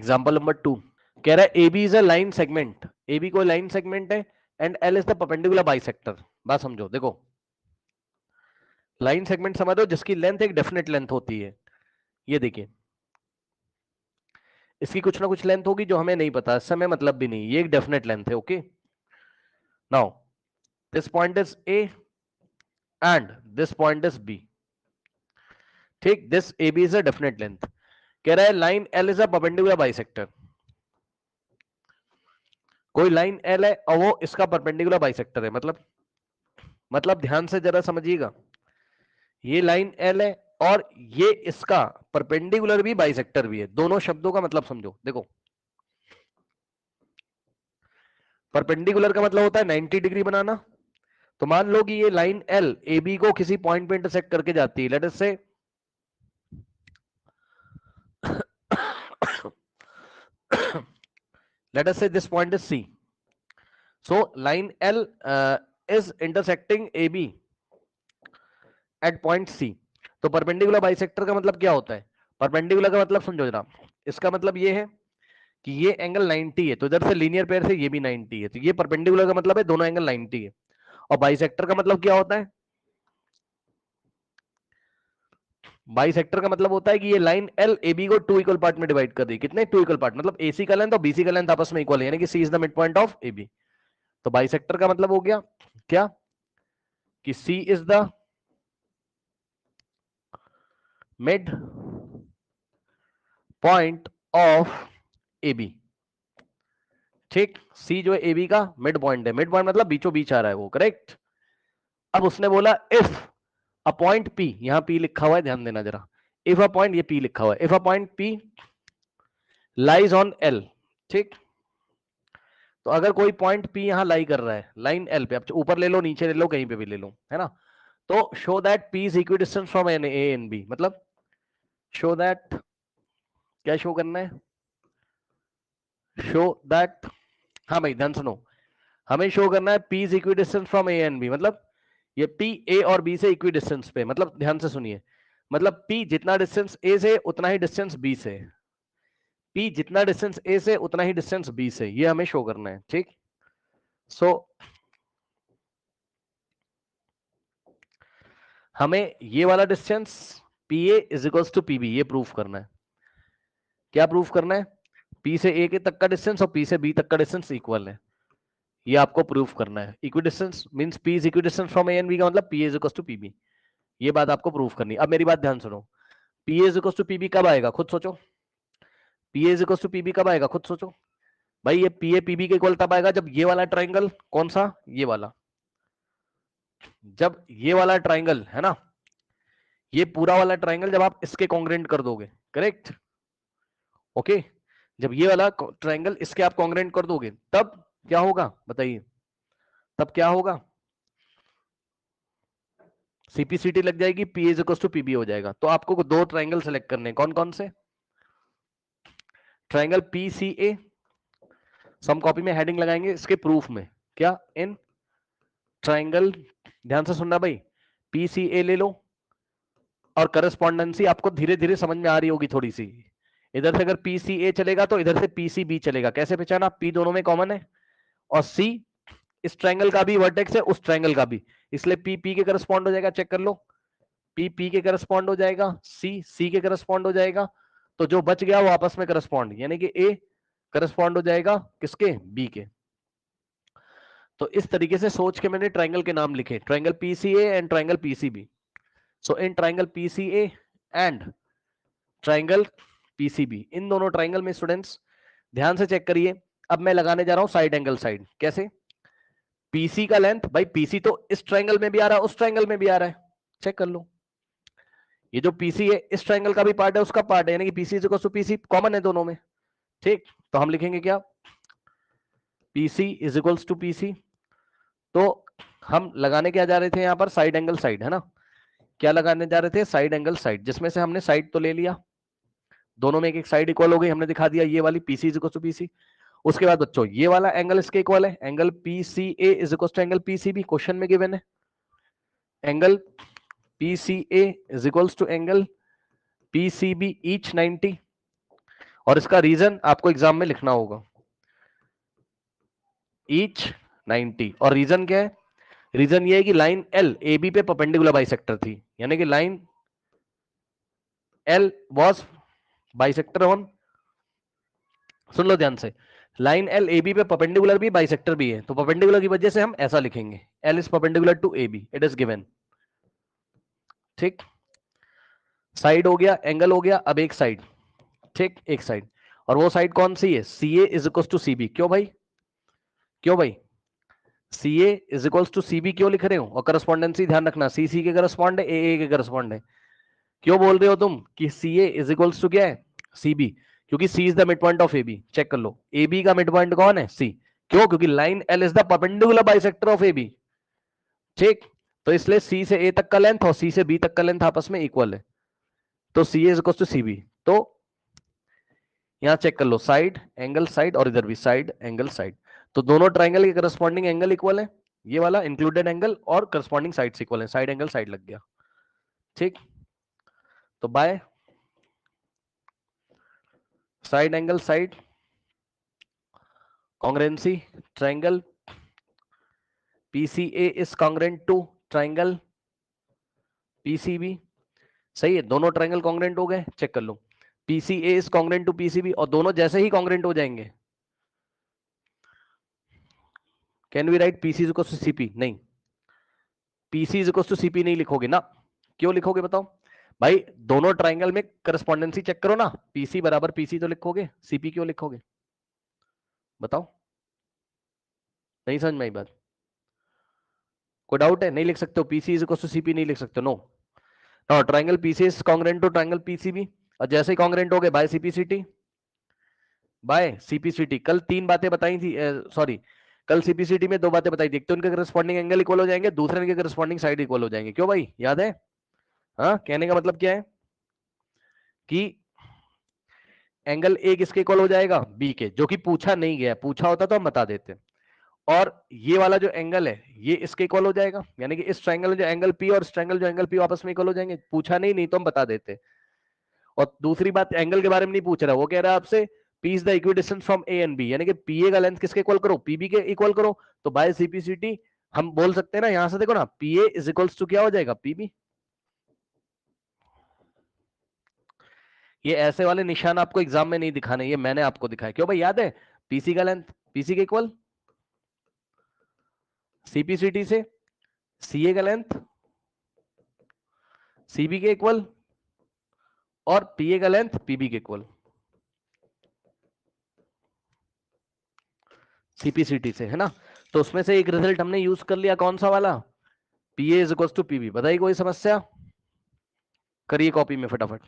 Example number 2 कह रहा है AB is a line segment, AB कोई लाइन सेगमेंट है and L is the perpendicular bisector. बात समझो, देखो लाइन सेगमेंट समझ दो जिसकी लेंथ एक डेफिनेट लेंथ होती है। ये देखिए इसकी कुछ ना कुछ लेंथ होगी जो हमें नहीं पता, इस समय मतलब भी नहीं, ये एक डेफिनेट लेंथ है। Okay, now this point is A and this point is B। ठीक, this AB is a definite length. कह रहा है line L is a perpendicular bisector. कोई लाइन L है और वो इसका परपेंडिकुलर बाइसेक्टर है। मतलब ध्यान से जरा समझिएगा, ये लाइन L है और ये इसका परपेंडिकुलर भी बाइसेक्टर भी है। दोनों शब्दों का मतलब समझो। देखो परपेंडिकुलर का मतलब होता है 90 डिग्री बनाना। तो मान लो कि ये लाइन L AB को किसी पॉइंट पे इंटरसेक्ट करके जाती है, लेट अस से let us say this point is C. So line L is intersecting AB at point C. तो परपेंडिकुलर बाइसेक्टर का मतलब क्या होता है? परपेंडिकुलर का मतलब समझो जरा, इसका मतलब ये है कि ये एंगल 90 है, तो इधर से लीनियर पेयर से ये भी 90 है, तो ये परपेंडिकुलर का मतलब है दोनों एंगल 90 है। और बाइसेक्टर का मतलब क्या होता है? बाइसेक्टर का मतलब होता है कि ये लाइन L AB को टू इक्वल पार्ट में डिवाइड कर दी। कितने? टू इक्वल पार्ट, मतलब AC का लेंथ और BC का लेंथ आपस में इक्वल है, यानी कि C is the midpoint of AB। तो बाइसेक्टर का मतलब हो गया क्या कि C is the midpoint of AB। ठीक, C जो है AB का मिड पॉइंट है। मिड पॉइंट मतलब बीचों बीच आ रहा है वो, करेक्ट। अब उसने बोला इफ अ पॉइंट P, यहां P लिखा हुआ है, ध्यान देना जरा। इफ अ पॉइंट, ये P लिखा हुआ है, if a point P lies on L। ठीक, तो अगर कोई पॉइंट P यहां लाई कर रहा है लाइन L पे, अब ऊपर ले लो नीचे ले लो कहीं पे भी ले लो, है ना, तो show that P is equidistance from an A and B। मतलब शो दैट, क्या शो करना है? शो दैट, हाँ भाई ध्यान सुनो, हमें शो करना है P is equidistance from A and B। मतलब ये P A और B से इक्विडिस्टेंस पे, मतलब ध्यान से सुनिए, मतलब P जितना डिस्टेंस A से उतना ही डिस्टेंस B से, P जितना डिस्टेंस A से उतना ही डिस्टेंस B से, ये हमें शो करना है। ठीक, सो हमें ये वाला distance PA is equals to PB ये प्रूफ करना है। क्या प्रूफ करना है? P से A के तक का डिस्टेंस और P से B तक का डिस्टेंस इक्वल है, ये आपको प्रूफ करना है। Equidistance means P is equidistance from A and B का मतलब P is equals to PB, ये बात आपको प्रूफ करनी है। अब मेरी बात ध्यान सुनो, P is equals to PB कब आएगा खुद सोचो। P is equals to PB कब आएगा खुद सोचो। भाई ये PA PB के इक्वल तब आएगा जब ये वाला ट्राइंगल, कौन सा? ये वाला, जब ये वाला ट्राइंगल है ना, ये पूरा वाला ट्राइंगल जब आप इसके कॉन्ग्रेंट कर दोगे, करेक्ट, ओके, जब ये वाला ट्राइंगल इसके आप कॉन्ग्रेंट कर दोगे तब क्या होगा बताइए, तब क्या होगा? CPCT लग जाएगी, P is equal to PB हो जाएगा। तो आपको दो ट्राइंगल सेलेक्ट करने हैं, कौन कौन से? ट्राइंगल PCA, सम कॉपी में हेडिंग लगाएंगे इसके प्रूफ में, क्या? इन ट्राइंगल, ध्यान से सुनना भाई, PCA ले लो, और करस्पॉन्डेंसी आपको धीरे धीरे समझ में आ रही होगी थोड़ी सी। इधर से अगर PCA चलेगा तो इधर से PCB चलेगा, कैसे पहचाना? P दोनों में कॉमन है और C इस ट्रायंगल का भी वर्टेक्स है उस ट्रायंगल का भी, इसलिए P P के करस्पॉन्ड हो जाएगा। चेक कर लो, P P के करस्पॉन्ड हो जाएगा, C C के करस्पॉन्ड हो जाएगा, तो जो बच गया वो आपस में करस्पॉन्ड, यानी कि A करस्पॉन्ड हो जाएगा किसके? B के। तो इस तरीके से सोच के मैंने ट्रायंगल के नाम लिखे, triangle PCA and triangle PCB। So in triangle PCA and triangle PCB, इन दोनों ट्रायंगल में स्टूडेंट्स ध्यान से चेक करिए। अब मैं लगाने जा रहा हूं साइड एंगल साइड, कैसे? PC का लेंथ, भाई PC तो इस ट्रायंगल में भी आ रहा है उस ट्रायंगल में भी आ रहा है, चेक कर लो। ये जो PC है इस ट्रायंगल का भी पार्ट है उसका पार्ट है, यानी कि PC is equal to PC common है दोनों में। ठीक, तो हम लिखेंगे क्या? PC is equal to PC। तो हम लगाने क्या जा रहे थे यहां पर? साइड एंगल साइड, है ना। क्या लगाने जा रहे थे? साइड एंगल साइड, जिसमें से हमने साइड तो ले लिया, दोनों में एक एक साइड इक्वल हो गई, हमने दिखा दिया ये वाली PC is equal to PC। उसके बाद बच्चों ये वाला एंगल इसके इक्वल है, angle PCA is equal to angle PCB, question में गिवन है। Angle PCA is equal to angle PCB each 90। और इसका रीजन आपको एग्जाम में लिखना होगा, ईच 90। और रीजन क्या है? रीजन ये है कि लाइन एल ए बी पे परपेंडिकुलर बाइसेक्टर थी, यानी कि line L was bisector on, सुन लो ध्यान से, लाइन एल ए बी पे परपेंडिकुलर भी बाइसेक्टर भी है, तो परपेंडिकुलर की वजह से हम ऐसा लिखेंगे, L is perpendicular to A B, it is given. ठीक, साइड हो गया, एंगल हो गया, अब एक साइड, ठीक, एक साइड, और वो साइड कौन सी है? C A is equal to C B. क्यों भाई? क्यों भाई? C A is equals to C B क्यों लिख रहे हो? और करस्पॉन्डेंसी ध्यान रखना, सी सी के करस्पॉन्ड है, ए के करस्पॉन्ड है। क्यों बोल रहे हो तुम कि C A is equals to क्या है? सी बी, क्योंकि C is the midpoint of A B. Check कर लो, ए बी का मिड पॉइंट कौन है? सी। क्यों? क्योंकि line L is the perpendicular bisector of A B. ठीक, तो इसलिए सी से ए तक का लेंथ और सी से बी तक का लेंथ आपस में इक्वल है, तो C is equal to C B. तो यहां चेक कर लो, साइड एंगल साइड, और इधर भी साइड एंगल साइड, तो दोनों ट्राइंगल के करस्पॉन्डिंग एंगल इक्वल है, ये वाला इंक्लूडेड एंगल और करस्पॉन्डिंग साइड इक्वल है, साइड एंगल साइड लग गया। ठीक, तो by side angle side congruency triangle PCA is congruent to triangle PCB। सही है, दोनों ट्राइंगल कॉन्ग्रेंट हो गए, चेक कर लो, PCA is congruent to PCB, और दोनों जैसे ही कॉन्ग्रेंट हो जाएंगे, can we write PC is equal to CP? नहीं, PC is equal to CP नहीं लिखोगे ना। क्यों लिखोगे बताओ भाई? दोनों ट्राइंगल में करस्पॉन्डेंसी चेक करो ना, PC बराबर PC तो लिखोगे, CP क्यों लिखोगे? बताओ, नहीं समझ में आई बात? कोई डाउट है? नहीं लिख सकते हो, PC is equal to CP नहीं लिख सकते, no. Now triangle PC is congruent to triangle PCB, और जैसे ही कांग्रुएंट हो गए बाय CPCT, बाय CPCT। कल तीन बातें बताई थी, सॉरी, कल CPCT में दो बातें बताई थी, एक तो उनके करस्पॉन्डिंग एंगल इक्वल हो जाएंगे, दूसरे इनके करस्पॉन्डिंग साइड इक्वल हो जाएंगे। क्यों भाई, याद है? हाँ, कहने का मतलब क्या है कि एंगल ए किसके इक्वल हो जाएगा? बी के, जो कि पूछा नहीं गया, पूछा होता तो हम बता देते। और ये वाला जो एंगल है ये इसके इक्वल हो जाएगा, यानी कि इस ट्रायंगल में जो एंगल पी और इस ट्रायंगल जो एंगल पी आपस में इक्वल हो जाएंगे। पूछा नहीं तो हम बता देते। और दूसरी बात, एंगल के बारे में नहीं पूछ रहा, वो कह रहा है आपसे P is the equidistance from A and B, यानी कि PA का लेंथ किसके इक्वल करो? PB के इक्वल करो। तो बाय CPCT हम बोल सकते हैं ना, यहां से देखो ना, PA इज इक्वल्स टू क्या हो जाएगा? PB। ये ऐसे वाले निशान आपको एग्जाम में नहीं दिखाने, ये मैंने आपको दिखाया। क्यों भाई? याद है? PC का लेंथ PC के इक्वल, CPCT से CA का लेंथ CB के इक्वल, और PA का लेंथ PB के इक्वल, CPCT से, है ना? तो उसमें से एक रिजल्ट हमने यूज कर लिया, कौन सा वाला? PA is equal to PB। बताइए कोई समस्या? करिए कॉपी में फटाफट।